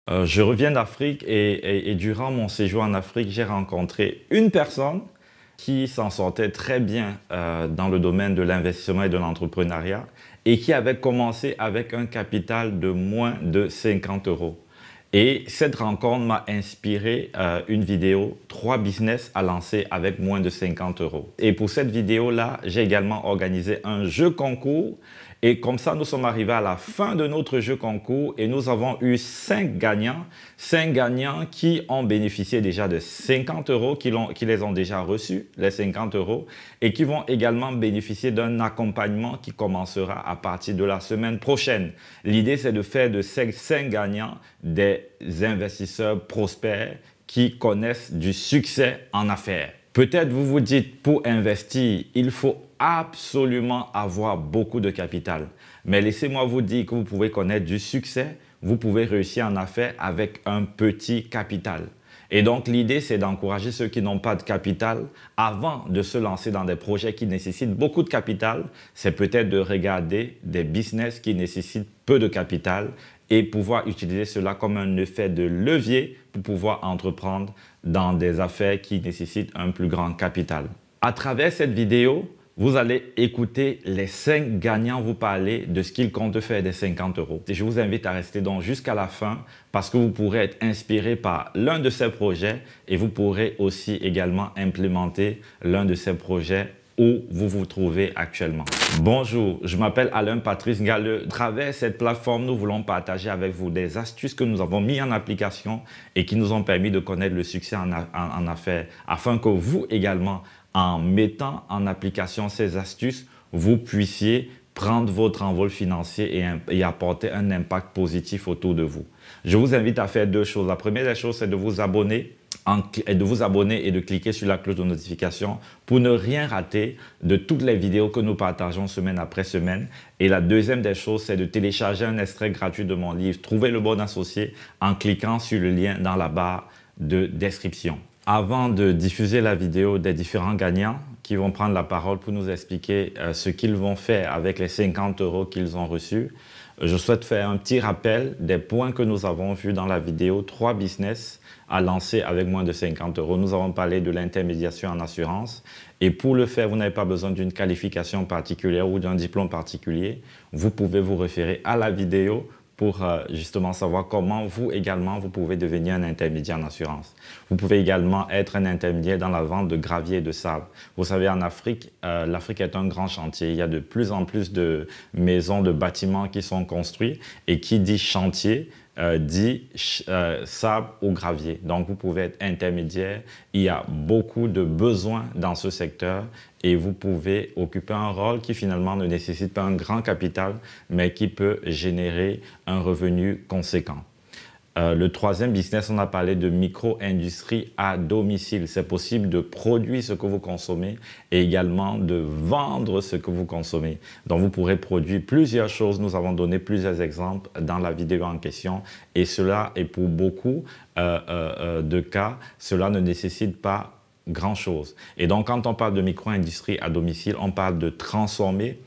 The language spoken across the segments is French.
Je reviens d'Afrique et durant mon séjour en Afrique, j'ai rencontré une personne qui s'en sortait très bien dans le domaine de l'investissement et de l'entrepreneuriat et qui avait commencé avec un capital de moins de 50 euros. Et cette rencontre m'a inspiré une vidéo, 3 business à lancer avec moins de 50 euros. Et pour cette vidéo-là, j'ai également organisé un jeu concours. Et comme ça, nous sommes arrivés à la fin de notre jeu concours et nous avons eu 5 gagnants. 5 gagnants qui ont bénéficié déjà de 50 euros, qui les ont déjà reçus, les 50 euros, et qui vont également bénéficier d'un accompagnement qui commencera à partir de la semaine prochaine. L'idée, c'est de faire de ces 5 gagnants des investisseurs prospères qui connaissent du succès en affaires. Peut-être vous vous dites, pour investir, il faut absolument avoir beaucoup de capital. Mais laissez-moi vous dire que vous pouvez connaître du succès, vous pouvez réussir en affaires avec un petit capital. Et donc, l'idée, c'est d'encourager ceux qui n'ont pas de capital avant de se lancer dans des projets qui nécessitent beaucoup de capital. C'est peut-être de regarder des business qui nécessitent peu de capital et pouvoir utiliser cela comme un effet de levier pour pouvoir entreprendre dans des affaires qui nécessitent un plus grand capital. À travers cette vidéo, vous allez écouter les 5 gagnants vous parler de ce qu'ils comptent faire des 50 euros. Et je vous invite à rester donc jusqu'à la fin parce que vous pourrez être inspiré par l'un de ces projets et vous pourrez aussi également implémenter l'un de ces projets où vous vous trouvez actuellement. Bonjour, je m'appelle Alain Patrice Galleux. À travers cette plateforme, nous voulons partager avec vous des astuces que nous avons mis en application et qui nous ont permis de connaître le succès en affaires afin que vous également, en mettant en application ces astuces, vous puissiez prendre votre envol financier et apporter un impact positif autour de vous. Je vous invite à faire 2 choses. La première des choses, c'est de vous abonner et de cliquer sur la cloche de notification pour ne rien rater de toutes les vidéos que nous partageons semaine après semaine. Et la deuxième des choses, c'est de télécharger un extrait gratuit de mon livre « Trouver le bon associé » en cliquant sur le lien dans la barre de description. Avant de diffuser la vidéo des différents gagnants qui vont prendre la parole pour nous expliquer ce qu'ils vont faire avec les 50 euros qu'ils ont reçus, je souhaite faire un petit rappel des points que nous avons vus dans la vidéo 3 business à lancer avec moins de 50 euros. Nous avons parlé de l'intermédiation en assurance et pour le faire, vous n'avez pas besoin d'une qualification particulière ou d'un diplôme particulier. Vous pouvez vous référer à la vidéo pour justement savoir comment vous également, vous pouvez devenir un intermédiaire en assurance. Vous pouvez également être un intermédiaire dans la vente de gravier et de sable. Vous savez, en Afrique, l'Afrique est un grand chantier. Il y a de plus en plus de maisons, de bâtiments qui sont construits et qui dit chantier, dit sable ou gravier. Donc, vous pouvez être intermédiaire. Il y a beaucoup de besoins dans ce secteur et vous pouvez occuper un rôle qui finalement ne nécessite pas un grand capital, mais qui peut générer un revenu conséquent. Le troisième business, on a parlé de micro-industrie à domicile. C'est possible de produire ce que vous consommez et également de vendre ce que vous consommez. Donc, vous pourrez produire plusieurs choses. Nous avons donné plusieurs exemples dans la vidéo en question. Et cela est pour beaucoup de cas, cela ne nécessite pas grand-chose. Et donc, quand on parle de micro-industrie à domicile, on parle de transformer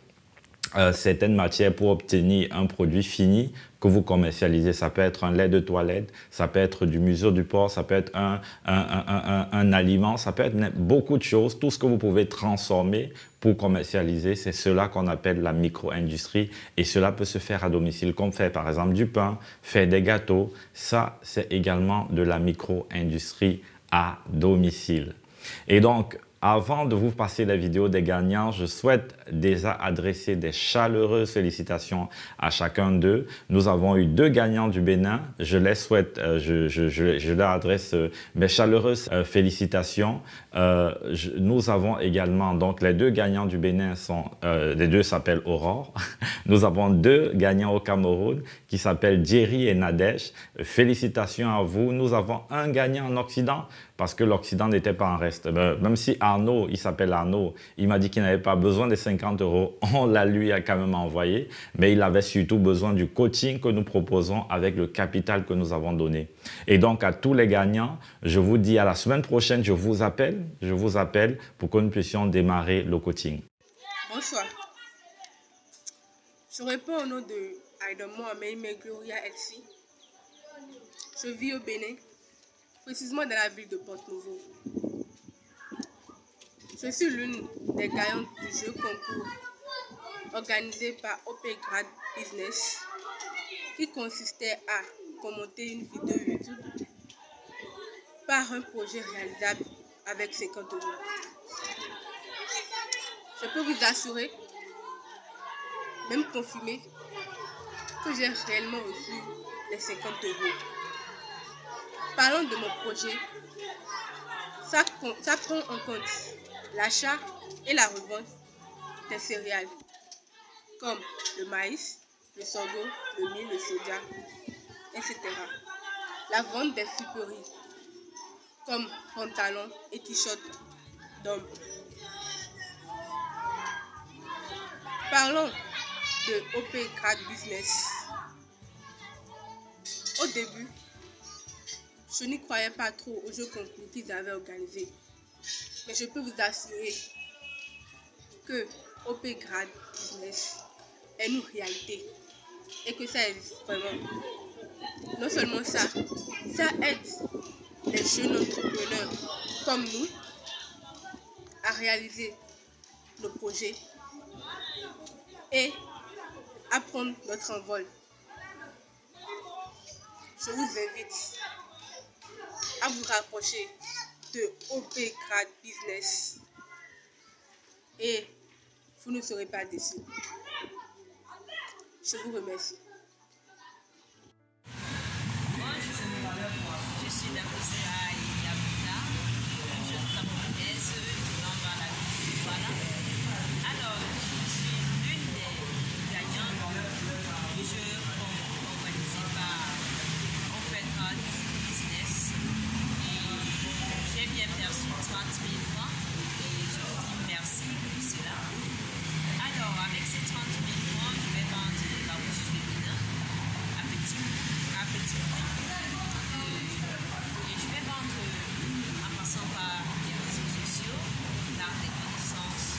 certaines matières pour obtenir un produit fini que vous commercialisez. Ça peut être un lait de toilette, ça peut être du museau du porc, ça peut être un aliment, ça peut être beaucoup de choses. Tout ce que vous pouvez transformer pour commercialiser, c'est cela qu'on appelle la micro-industrie et cela peut se faire à domicile, comme faire par exemple du pain, faire des gâteaux. Ça, c'est également de la micro-industrie à domicile. Et donc, avant de vous passer la vidéo des gagnants, je souhaite déjà adresser des chaleureuses félicitations à chacun d'eux. Nous avons eu 2 gagnants du Bénin. Je les souhaite, je leur adresse mes chaleureuses félicitations. Nous avons également, donc les 2 gagnants du Bénin sont, les 2 s'appellent Aurore. Nous avons 2 gagnants au Cameroun qui s'appellent Jerry et Nadège. Félicitations à vous. Nous avons un gagnant en Occident parce que l'Occident n'était pas en reste. Même si Arnaud, il s'appelle Arnaud, il m'a dit qu'il n'avait pas besoin des 50 euros, on la lui a quand même envoyé, mais il avait surtout besoin du coaching que nous proposons avec le capital que nous avons donné. Et donc à tous les gagnants, je vous dis à la semaine prochaine, je vous appelle pour que nous puissions démarrer le coaching. Bonsoir. Je réponds au nom de Aïda Mohamed Gloria Elsie. Je vis au Bénin, précisément dans la ville de Porto-Novo. Je suis l'une des gagnantes du jeu concours organisé par OP Grad Business qui consistait à commenter une vidéo YouTube par un projet réalisable avec 50 euros. Je peux vous assurer, même confirmer, que j'ai réellement reçu les 50 euros. Parlons de mon projet. Ça prend en compte l'achat et la revente des céréales comme le maïs, le sorgho, le mil, le soja, etc. La vente des friperies comme pantalons et t-shirts d'hommes. Parlons de OP Grad Business. Au début, je n'y croyais pas trop aux jeux concours qu'ils avaient organisés. Mais je peux vous assurer que OP Grad Business est une réalité et que ça existe vraiment. Non seulement ça aide les jeunes entrepreneurs comme nous à réaliser nos projets et à prendre notre envol. Je vous invite à vous rapprocher de OP Grad Business et vous ne serez pas déçus. Je vous remercie. Bonjour, je suis Dakosa Yabuta, une jeune camerounaise vivant dans la ville de Douala. Alors, je suis l'une des gagnantes du jeu organisé par Open Grad Business. Et j'ai bien perçu 30 000 francs et je vous dis merci pour cela. Alors, avec ces 30 000 francs, je vais vendre des barouches féminins à petit prix. Et je vais vendre en passant par les réseaux sociaux, par des connaissances,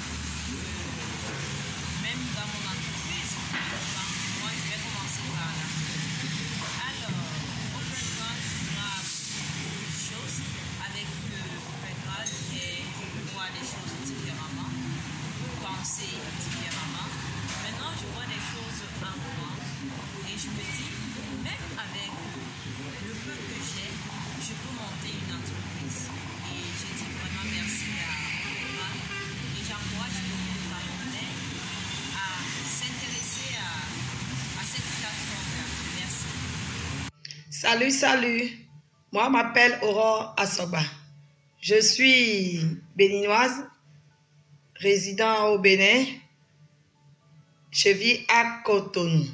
même dans mon entreprise. Moi, je vais commencer par là. Alors, Open Grad m'a appris beaucoup de choses avec Open Grad et je vois les choses différemment, penser différemment. Maintenant, je vois les choses en moi et je me dis, même avec le peu que j'ai, je peux monter une entreprise. Et je dis vraiment merci à Open et j'encourage beaucoup de Camerounais à s'intéresser à cette plateforme-là. Merci. Salut. Moi, je m'appelle Aurore Assoba. Je suis béninoise, résident au Bénin. Je vis à Cotonou.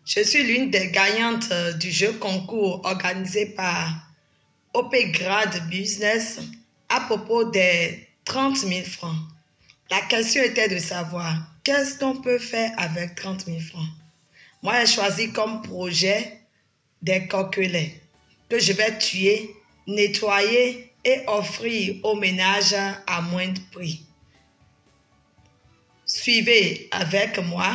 Je suis l'une des gagnantes du jeu concours organisé par OP Grad Business à propos des 30 000 francs. La question était de savoir qu'est-ce qu'on peut faire avec 30 000 francs. Moi, j'ai choisi comme projet des coquelets que je vais tuer, nettoyer et offrir aux ménages à moindre prix. Suivez avec moi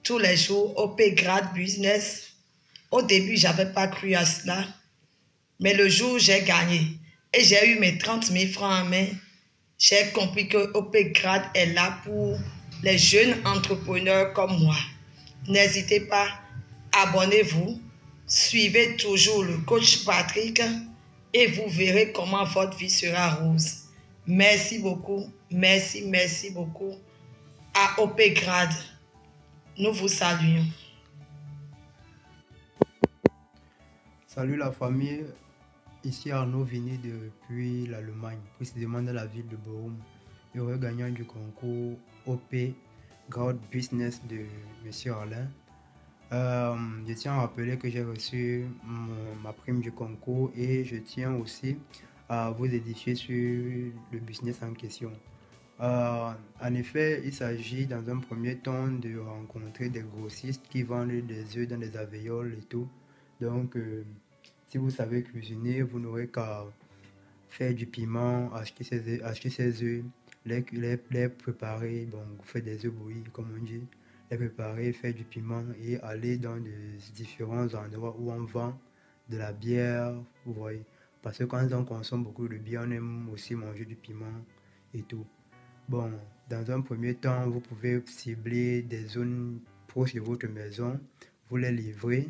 tous les jours OP Grad Business. Au début, je n'avais pas cru à cela, mais le jour où j'ai gagné et j'ai eu mes 30 000 francs en main, j'ai compris que OP Grad est là pour les jeunes entrepreneurs comme moi. N'hésitez pas, abonnez-vous, suivez toujours le coach Patrick et vous verrez comment votre vie sera rose. Merci beaucoup, merci beaucoup à OP Grad. Nous vous saluons. Salut la famille, ici Arnaud Vini depuis l'Allemagne, précisément dans la ville de Bochum, heureux gagnant du concours OP Grad Business de M. Arlin. Je tiens à rappeler que j'ai reçu ma prime du concours et je tiens aussi à vous édifier sur le business en question. En effet, il s'agit dans un premier temps de rencontrer des grossistes qui vendent des œufs dans des alvéoles et tout. Donc, si vous savez cuisiner, vous n'aurez qu'à faire du piment, acheter ces œufs, les préparer, bon, vous faites des œufs bouillis comme on dit, les préparer, faire du piment et aller dans des différents endroits où on vend de la bière, vous voyez. Parce que quand on consomme beaucoup de bière, on aime aussi manger du piment et tout. Bon, dans un premier temps, vous pouvez cibler des zones proches de votre maison, vous les livrez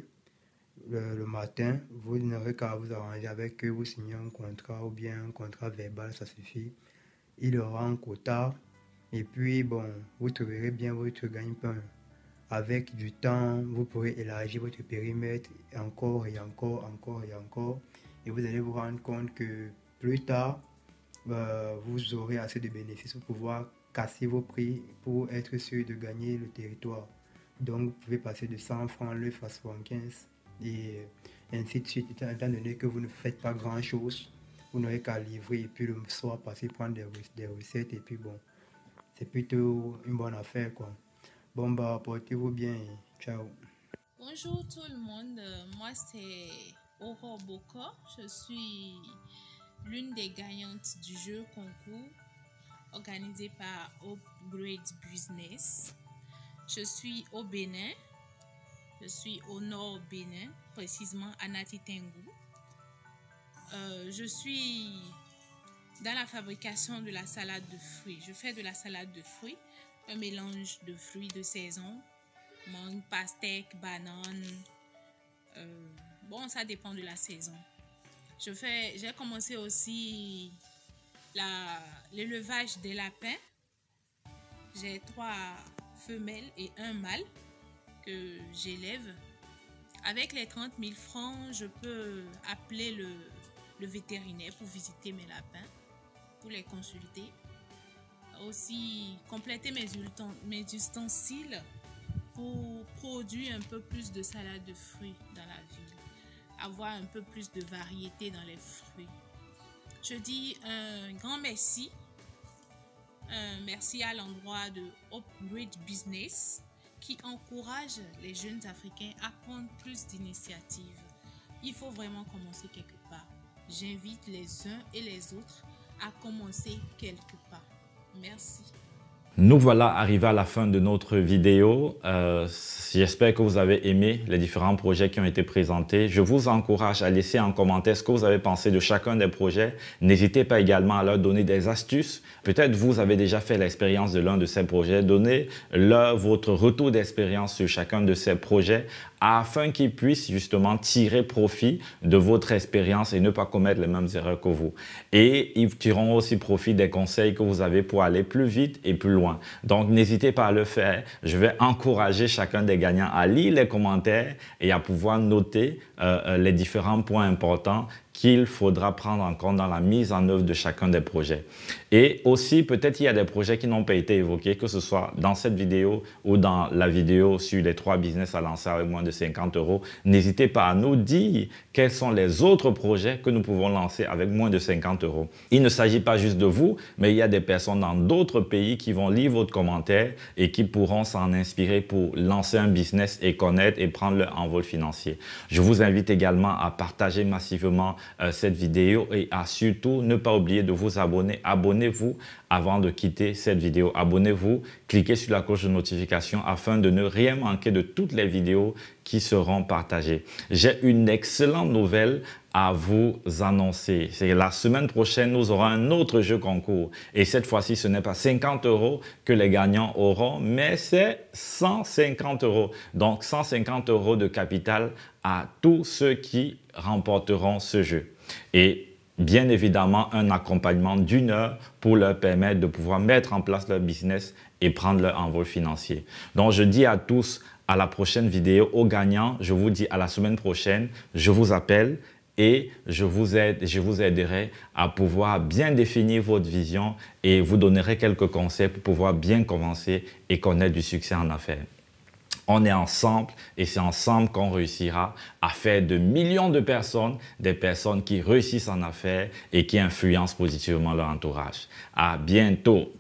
le matin, vous n'aurez qu'à vous arranger avec eux, vous signez un contrat ou bien un contrat verbal, ça suffit. Il aura un quota et puis bon, vous trouverez bien votre gagne-pain. Avec du temps, vous pourrez élargir votre périmètre encore et encore, encore et encore. Et vous allez vous rendre compte que plus tard, vous aurez assez de bénéfices pour pouvoir casser vos prix pour être sûr de gagner le territoire. Donc, vous pouvez passer de 100 francs l'œuf à 75 et ainsi de suite. Étant donné que vous ne faites pas grand-chose, vous n'aurez qu'à livrer et puis le soir passer prendre des recettes et puis bon, c'est plutôt une bonne affaire quoi. Bon bah, portez-vous bien et ciao. Bonjour tout le monde, moi c'est Aurore Boko, je suis l'une des gagnantes du jeu concours organisé par Upgrade Business. Je suis au Bénin, je suis au nord Bénin, précisément à Natitengu. Je suis dans la fabrication de la salade de fruits. Je fais de la salade de fruits, un mélange de fruits de saison, mangue, pastèque, banane. Bon, ça dépend de la saison. J'ai commencé aussi l'élevage des lapins. J'ai 3 femelles et un mâle que j'élève. Avec les 30 000 francs, je peux appeler le vétérinaire pour visiter mes lapins, pour les consulter. Aussi compléter mes ustensiles pour produire un peu plus de salade de fruits dans la ville, avoir un peu plus de variété dans les fruits. Je dis un grand merci, merci à l'endroit de Upgrade Business qui encourage les jeunes Africains à prendre plus d'initiatives. Il faut vraiment commencer quelque part. J'invite les uns et les autres à commencer quelque part. Merci. Nous voilà arrivés à la fin de notre vidéo. J'espère que vous avez aimé les différents projets qui ont été présentés. Je vous encourage à laisser en commentaire ce que vous avez pensé de chacun des projets. N'hésitez pas également à leur donner des astuces. Peut-être vous avez déjà fait l'expérience de l'un de ces projets. Donnez-leur votre retour d'expérience sur chacun de ces projets afin qu'ils puissent justement tirer profit de votre expérience et ne pas commettre les mêmes erreurs que vous. Et ils tireront aussi profit des conseils que vous avez pour aller plus vite et plus loin. Donc, n'hésitez pas à le faire. Je vais encourager chacun des gagnants à lire les commentaires et à pouvoir noter les différents points importants qu'il faudra prendre en compte dans la mise en œuvre de chacun des projets. Et aussi, peut-être il y a des projets qui n'ont pas été évoqués, que ce soit dans cette vidéo ou dans la vidéo sur les 3 business à lancer avec moins de 50 €. N'hésitez pas à nous dire quels sont les autres projets que nous pouvons lancer avec moins de 50 €. Il ne s'agit pas juste de vous, mais il y a des personnes dans d'autres pays qui vont lire votre commentaire et qui pourront s'en inspirer pour lancer un business et connaître et prendre leur envol financier. Je vous invite également à partager massivement cette vidéo et à surtout ne pas oublier de vous abonner. Abonnez-vous avant de quitter cette vidéo. Abonnez-vous, cliquez sur la cloche de notification afin de ne rien manquer de toutes les vidéos qui seront partagées. J'ai une excellente nouvelle à vous annoncer. C'est la semaine prochaine, nous aurons un autre jeu concours. Et cette fois-ci, ce n'est pas 50 € que les gagnants auront, mais c'est 150 €. Donc, 150 € de capital à tous ceux qui remporteront ce jeu. Et bien évidemment, un accompagnement d'1 heure pour leur permettre de pouvoir mettre en place leur business et prendre leur envol financier. Donc, je dis à tous à la prochaine vidéo. Aux gagnants, je vous dis à la semaine prochaine. Je vous appelle et je vous aiderai à pouvoir bien définir votre vision et vous donnerai quelques conseils pour pouvoir bien commencer et connaître du succès en affaires. On est ensemble et c'est ensemble qu'on réussira à faire de millions de personnes des personnes qui réussissent en affaires et qui influencent positivement leur entourage. À bientôt.